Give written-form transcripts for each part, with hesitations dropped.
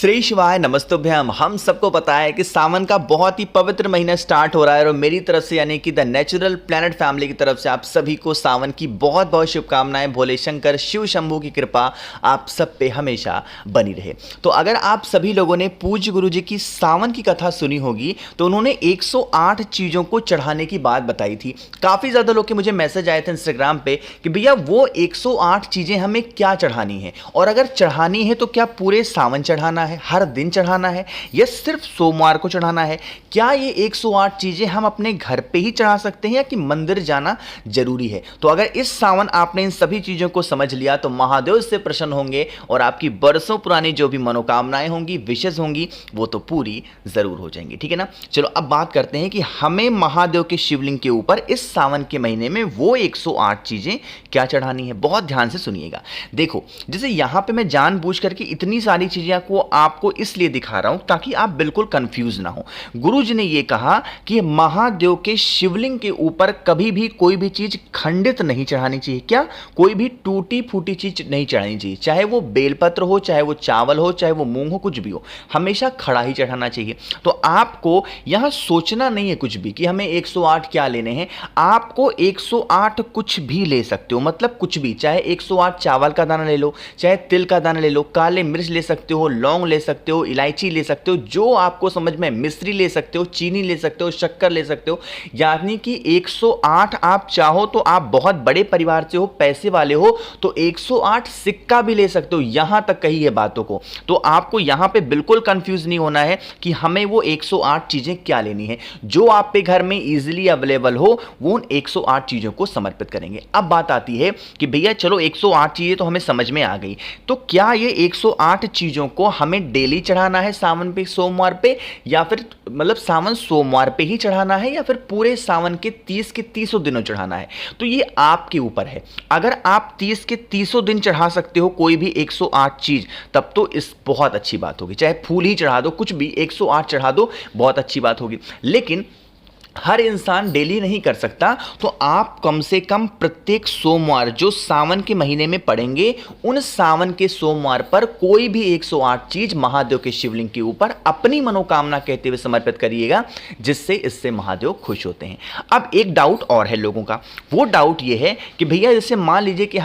श्री शिवाय नमस्तुभ्यम। हम सबको पता है कि सावन का बहुत ही पवित्र महीना स्टार्ट हो रहा है और मेरी तरफ से यानी कि द नेचुरल प्लेनेट फैमिली की तरफ से आप सभी को सावन की बहुत बहुत शुभकामनाएं। भोले शंकर शिव शंभू की कृपा आप सब पे हमेशा बनी रहे। तो अगर आप सभी लोगों ने पूज्य गुरु जी की सावन की कथा सुनी होगी तो उन्होंने 108 चीज़ों को चढ़ाने की बात बताई थी। काफ़ी ज़्यादा लोग के मुझे मैसेज आए थे इंस्टाग्राम पे कि भैया वो 108 चीज़ें हमें क्या चढ़ानी है, और अगर चढ़ानी है तो क्या पूरे सावन चढ़ाना है, हर दिन चढ़ाना है, या सिर्फ सोमवार को चढ़ाना है? क्या ये 108 चीजें हम अपने घर पे ही चढ़ा सकते हैं या कि मंदिर जाना जरूरी है? तो अगर इस सावन आपने इन सभी चीजों को समझ लिया तो महादेव इससे प्रसन्न होंगे और आपकी बरसों पुरानी जो भी मनोकामनाएं होंगी, विशेष होंगी, वो तो पूरी जरूर हो जाएंगी। ठीक है ना। चलो अब बात करते हैं कि हमें महादेव के शिवलिंग के ऊपर इस सावन के महीने में वो 108 चीजें क्या चढ़ानी है। बहुत ध्यान से सुनिएगा। देखो, जैसे यहां पे मैं जानबूझ करके इतनी सारी चीजें को आपको इसलिए दिखा रहा हूं ताकि आप बिल्कुल कंफ्यूज ना हो। गुरुजी ने यह कहा कि महादेव के शिवलिंग के ऊपर कभी भी कोई भी चीज खंडित नहीं चढ़ानी चाहिए। क्या? कोई भी टूटी फूटी चीज नहीं चढ़ानी चाहिए, चाहे वो बेलपत्र हो, चाहे वो चावल हो, चाहे वो मूंग हो, कुछ भी हो, हमेशा खड़ा ही चढ़ाना चाहिए। तो आपको यहां सोचना नहीं है कुछ भी कि हमें 108 क्या लेने हैं। आपको 108 कुछ भी ले सकते हो, मतलब कुछ भी, चाहे 108 चावल का दाना ले लो, चाहे तिल का दाना ले लो, काले मिर्च ले सकते हो, लौंग ले सकते हो, इलायची ले सकते हो, जो आपको समझ में, मिश्री ले सकते हो, चीनी ले सकते हो, शक्कर ले सकते हो। यानी कि 108 आप चाहो तो आप बहुत बड़े परिवार से हो, पैसे वाले हो तो 108 सिक्का भी ले सकते हो। यहां तक कही है बातों को। तो आपको यहां पे बिल्कुल कंफ्यूज नहीं होना है कि हमें वो 108 चीजें क्या लेनी है। जो आप पे घर में इजीली अवेलेबल हो वो उन 108 चीजों को समर्पित करेंगे। अब बात आती है कि भैया चलो 108 चीजें तो हमें समझ में आ गई, तो क्या ये 108 चीजों को हमें डेली चढ़ाना है सावन पे, सोमवार पे, या फिर मतलब सावन सोमवार पे ही चढ़ाना है, या फिर पूरे सावन के 30 के 30 दिनों चढ़ाना है? तो ये आपके ऊपर है। अगर आप 30 के 30 दिन चढ़ा सकते हो कोई भी 108 चीज, तब तो इस बहुत अच्छी बात होगी। चाहे फूल ही चढ़ा दो, कुछ भी 108 चढ़ा दो, बहुत अच्छी बात होगी। लेकिन हर इंसान डेली नहीं कर सकता, तो आप कम से कम प्रत्येक सोमवार जो सावन के महीने में पड़ेंगे, उन सावन के सोमवार पर कोई भी 108 चीज महादेव के शिवलिंग के ऊपर अपनी मनोकामना कहते हुए समर्पित करिएगा, जिससे इससे महादेव खुश होते हैं। अब एक डाउट और है लोगों का। वो डाउट ये है कि भैया जैसे मान लीजिए कि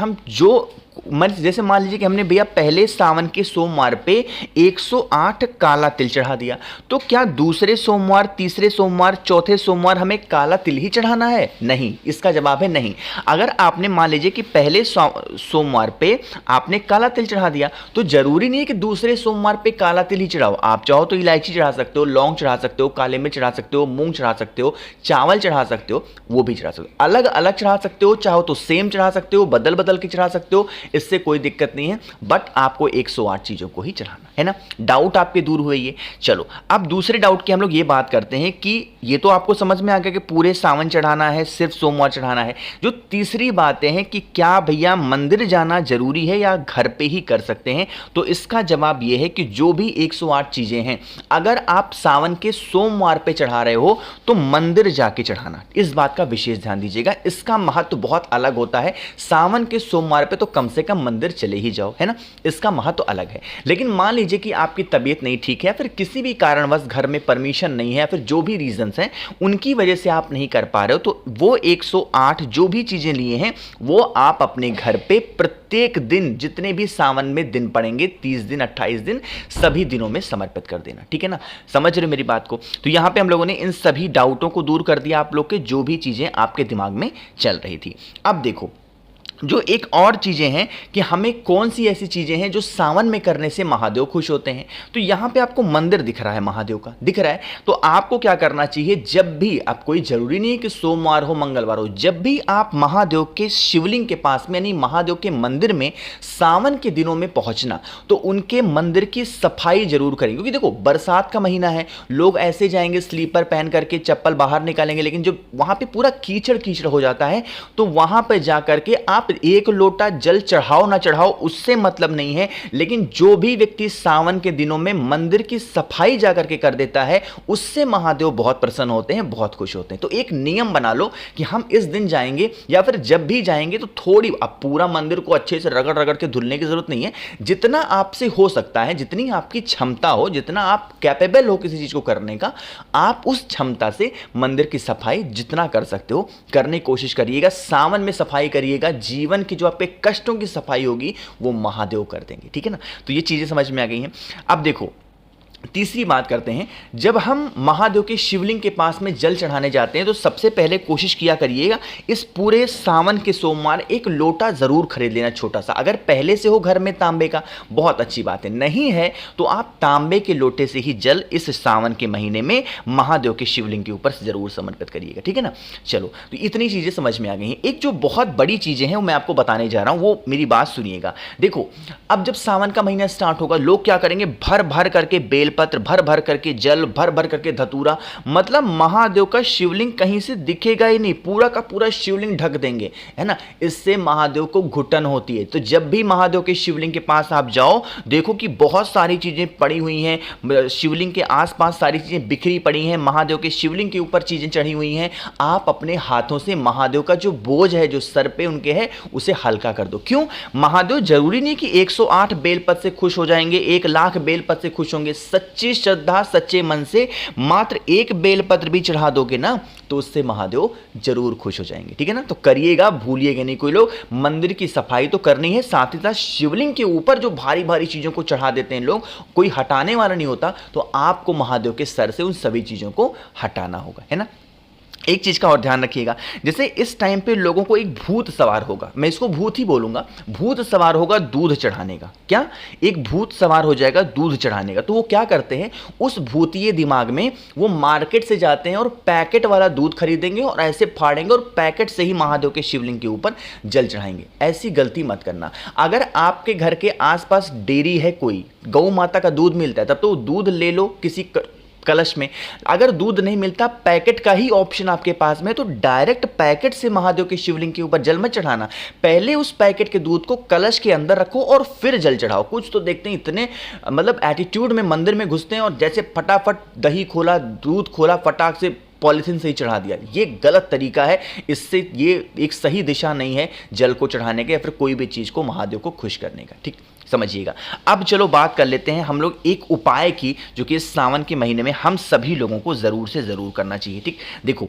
जैसे मान लीजिए कि हमने भैया पहले सावन के सोमवार पे 108 काला तिल चढ़ा दिया, तो क्या दूसरे सोमवार, तीसरे सोमवार, चौथे सोमवार हमें काला तिल ही चढ़ाना है? नहीं, इसका जवाब है नहीं। अगर आपने मान लीजिए कि पहले सोमवार पे आपने काला तिल चढ़ा दिया, तो जरूरी नहीं है कि दूसरे सोमवार पे काला तिल ही चढ़ाओ। आप चाहो तो इलायची चढ़ा सकते हो, लौंग चढ़ा सकते हो, काले मिर्च चढ़ा सकते हो, मूंग चढ़ा सकते हो, चावल चढ़ा सकते हो, वो भी चढ़ा सकते हो, अलग अलग चढ़ा सकते हो, चाहो तो सेम चढ़ा सकते हो, बदल बदल के चढ़ा सकते हो, इससे कोई दिक्कत नहीं है। बट आपको 108 चीजों को ही चढ़ाना है ना। डाउट आपके दूर हुए ये। चलो अब दूसरे डाउट की हम लोग ये बात करते हैं कि ये तो आपको समझ में आ गया कि पूरे सावन चढ़ाना है, सिर्फ सोमवार चढ़ाना है। जो तीसरी बातें हैं कि क्या भैया मंदिर जाना जरूरी है या घर पे ही कर सकते हैं, तो इसका जवाब ये है कि जो भी 108 चीजें हैं, अगर आप सावन के सोमवार पे चढ़ा रहे हो तो मंदिर जाके चढ़ाना। इस बात का विशेष ध्यान दीजिएगा, इसका महत्व बहुत अलग होता है। सावन के सोमवार पे तो कम से कम मंदिर चले ही जाओ, है ना, इसका महत्व अलग है। लेकिन मान लीजिए कि आपकी तबीयत नहीं ठीक है, फिर किसी भी कारणवश घर में परमिशन नहीं है, फिर जो भी रीजंस हैं उनकी वजह से आप नहीं कर पा रहे हो, तो वो 108 जो भी चीजें लिए हैं वो आप अपने घर पे प्रत्येक दिन, जितने भी सावन में दिन पड़ेंगे, 30 दिन, 28 दिन, सभी दिनों में समर्पित कर देना। ठीक है ना, समझ रहे मेरी बात को? तो यहां पे हम लोगों ने इन सभी डाउटों को दूर कर दिया, आप लोग के जो भी चीजें आपके दिमाग में चल रही थी। अब देखो, जो एक और चीजें हैं कि हमें कौन सी ऐसी चीजें हैं जो सावन में करने से महादेव खुश होते हैं। तो यहां पे आपको मंदिर दिख रहा है, महादेव का दिख रहा है, तो आपको क्या करना चाहिए, जब भी आप, कोई जरूरी नहीं है कि सोमवार हो, मंगलवार हो, जब भी आप महादेव के शिवलिंग के पास में यानी महादेव के मंदिर में सावन के दिनों में पहुंचना, तो उनके मंदिर की सफाई जरूर करें। क्योंकि देखो बरसात का महीना है, लोग ऐसे जाएंगे स्लीपर पहन करके, चप्पल बाहर निकालेंगे, लेकिन जब वहां पर पूरा कीचड़ कीचड़ हो जाता है, तो वहां पर जाकर के आप आप एक लोटा जल चढ़ाओ ना चढ़ाओ उससे मतलब नहीं है, लेकिन जो भी व्यक्ति सावन के दिनों में मंदिर की सफाई जाकर के कर देता है उससे महादेव बहुत प्रसन्न होते हैं, बहुत खुश होते हैं। तो एक नियम बना लो कि हम इस दिन जाएंगे या फिर जब भी जाएंगे तो थोड़ी, अब पूरा मंदिर को अच्छे से रगड़ रगड़ के धुलने की जरूरत नहीं है, जितना आपसे हो सकता है, जितनी आपकी क्षमता हो, जितना आप कैपेबल हो किसी चीज को करने का, आप उस क्षमता से मंदिर की सफाई जितना कर सकते हो करने की कोशिश करिएगा। सावन में सफाई करिएगा, जीवन की जो आपके कष्टों की सफाई होगी वो महादेव कर देंगे, ठीक है ना। तो ये चीजें समझ में आ गई हैं। अब देखो तीसरी बात करते हैं, जब हम महादेव के शिवलिंग के पास में जल चढ़ाने जाते हैं तो सबसे पहले कोशिश किया करिएगा इस पूरे सावन के सोमवार एक लोटा जरूर खरीद लेना छोटा सा। अगर पहले से हो घर में तांबे का, बहुत अच्छी बात है, नहीं है तो आप तांबे के लोटे से ही जल इस सावन के महीने में महादेव के शिवलिंग के ऊपर जरूर समर्पित करिएगा, ठीक है ना। चलो, तो इतनी चीजें समझ में आ गई हैं। एक जो बहुत बड़ी चीजें हैं वो मैं आपको बताने जा रहा हूं, वो मेरी बात सुनिएगा। देखो, अब जब सावन का महीना स्टार्ट होगा, लोग क्या करेंगे, भर भर करके बेलपत्र, भर भर करके जल, भर भर करके धतूरा, मतलब महादेव का शिवलिंग कहीं से दिखेगा ही नहीं, पूरा का पूरा शिवलिंग ढक देंगे, है ना। इससे महादेव को घुटन होती है। तो जब भी महादेव के शिवलिंग के पास आप जाओ, देखो कि बहुत सारी चीजें पड़ी हुई हैं, शिवलिंग के आसपास सारी चीजें बिखरी पड़ी हैं, महादेव के शिवलिंग के ऊपर चीजें चढ़ी हुई हैं। आप अपने हाथों से महादेव का जो बोझ है, जो सर पे उनके है, उसे हल्का कर दो। क्यों? महादेव जरूरी नहीं कि 108 बेलपत्र से खुश हो जाएंगे, 1,00,000 बेलपत्र से खुश होंगे। सच्ची श्रद्धा, सच्चे मन से मात्र एक बेलपत्र भी चढ़ा दोगे ना, तो उससे महादेव जरूर खुश हो जाएंगे, ठीक है ना। तो करिएगा, भूलिएगा नहीं। कोई लोग मंदिर की सफाई तो करनी है, साथ ही साथ शिवलिंग के ऊपर जो भारी भारी चीजों को चढ़ा देते हैं लोग, कोई हटाने वाला नहीं होता, तो आपको महादेव के सर से उन सभी चीजों को हटाना होगा, है ना। एक चीज का और ध्यान रखिएगा, जैसे इस टाइम पे लोगों को एक भूत सवार होगा, मैं इसको भूत ही बोलूंगा, भूत सवार होगा दूध चढ़ाने का। क्या? एक भूत सवार हो जाएगा दूध चढ़ाने का। तो वो क्या करते हैं, उस भूतिए दिमाग में वो मार्केट से जाते हैं और पैकेट वाला दूध खरीदेंगे और ऐसे फाड़ेंगे और पैकेट से ही महादेव के शिवलिंग के ऊपर जल चढ़ाएंगे। ऐसी गलती मत करना। अगर आपके घर के आसपास डेयरी है, कोई गौ माता का दूध मिलता है, तब तो दूध ले लो किसी कलश में। अगर दूध नहीं मिलता, पैकेट का ही ऑप्शन आपके पास में है, तो डायरेक्ट पैकेट से महादेव के शिवलिंग के ऊपर जल मत चढ़ाना। पहले उस पैकेट के दूध को कलश के अंदर रखो और फिर जल चढ़ाओ। कुछ तो देखते हैं इतने मतलब एटीट्यूड में मंदिर में घुसते हैं और जैसे फटाफट दही खोला, दूध खोला, फटाक से पॉलिथीन से ही चढ़ा दिया। ये गलत तरीका है, इससे ये एक सही दिशा नहीं है जल को चढ़ाने के या फिर कोई भी चीज को महादेव को खुश करने का, ठीक समझिएगा। अब चलो बात कर लेते हैं हम लोग एक उपाय की, जो कि इस सावन के महीने में हम सभी लोगों को जरूर से जरूर करना चाहिए, ठीक। देखो,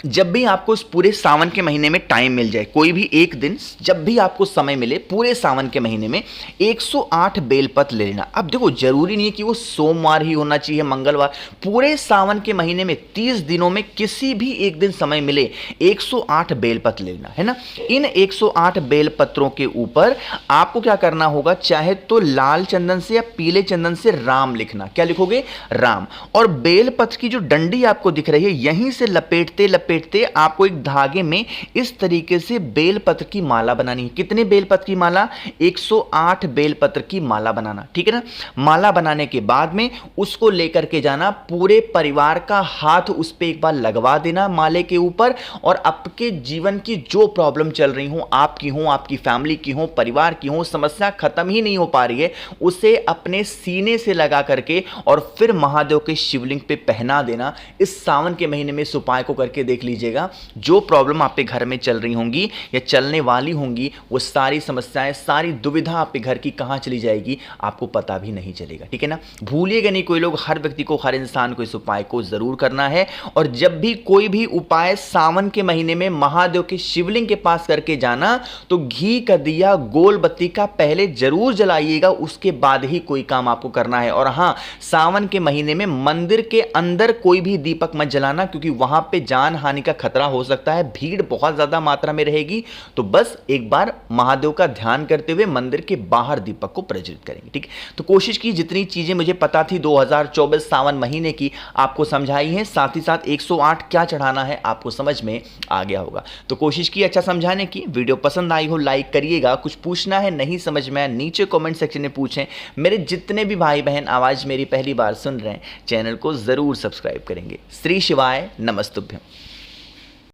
जब भी आपको इस पूरे सावन के महीने में टाइम मिल जाए, कोई भी एक दिन जब भी आपको समय मिले पूरे सावन के महीने में, 108 बेलपत्र ले लेना। अब देखो, जरूरी नहीं है कि वो सोमवार ही होना चाहिए, मंगलवार, पूरे सावन के महीने में 30 दिनों में किसी भी एक दिन समय मिले 108 बेलपत्र ले लेना, है ना। इन 108 बेलपत्रों के ऊपर आपको क्या करना होगा, चाहे तो लाल चंदन से या पीले चंदन से राम लिखना। क्या लिखोगे? राम। और बेलपत्र की जो डंडी आपको दिख रही है, यहीं से लपेटते आपको एक धागे में इस तरीके से बेलपत्र की माला बनानी है। कितने बेलपत्र की माला? 108 बेलपत्र की माला बनाना, ठीक है ना। माला बनाने के बाद में उसको लेकर के जाना, पूरे परिवार का हाथ उस पर एक बार लगवा देना माले के ऊपर, और आपके जीवन की जो प्रॉब्लम चल रही हो, आपकी फैमिली की हो, परिवार की हो, समस्या खत्म ही नहीं हो पा रही है, उसे अपने सीने से लगा करके और फिर महादेव के शिवलिंग पे पहना देना। इस सावन के महीने में इस उपाय को करके देख लीजिएगा, जो प्रॉब्लम आपके घर में चल रही होंगी या चलने वाली होंगी, वो सारी समस्याएं, सारी दुविधा आपके घर की कहां चली जाएगी, आपको पता भी नहीं चलेगा, ठीक है ना। भूलिएगा नहीं, कोई लोग, हर व्यक्ति को, हर इंसान को इस उपाय को जरूर करना है। और जब भी कोई भी उपाय सावन के महीने में महादेव के शिवलिंग के पास करके जाना, तो घी का दिया, गोल बत्ती का पहले जरूर जलाइएगा, उसके बाद ही कोई काम आपको करना है। और हां, सावन के महीने में मंदिर के अंदर कोई भी दीपक मत जलाना, क्योंकि वहां पे जान हानि का खतरा हो सकता है, भीड़ बहुत ज्यादा मात्रा में रहेगी। तो बस एक बार महादेव का ध्यान करते हुए मंदिर के बाहर दीपक को प्रज्वलित करेंगे, ठीक। तो कोशिश की, जितनी चीजें मुझे पता थी 2024 सावन महीने की आपको समझाई है, साथ ही साथ 108 क्या चढ़ाना है आपको समझ में आ गया होगा। तो कोशिश की अच्छा समझाने की। वीडियो पसंद आई हो लाइक करिएगा। कुछ पूछना है, नहीं समझ में आया, नीचे कमेंट सेक्शन में पूछें। मेरे जितने भी भाई बहन आवाज मेरी पहली बार सुन रहे हैं, चैनल को जरूर सब्सक्राइब करेंगे। श्री शिवाय नमस्तुभ्यम।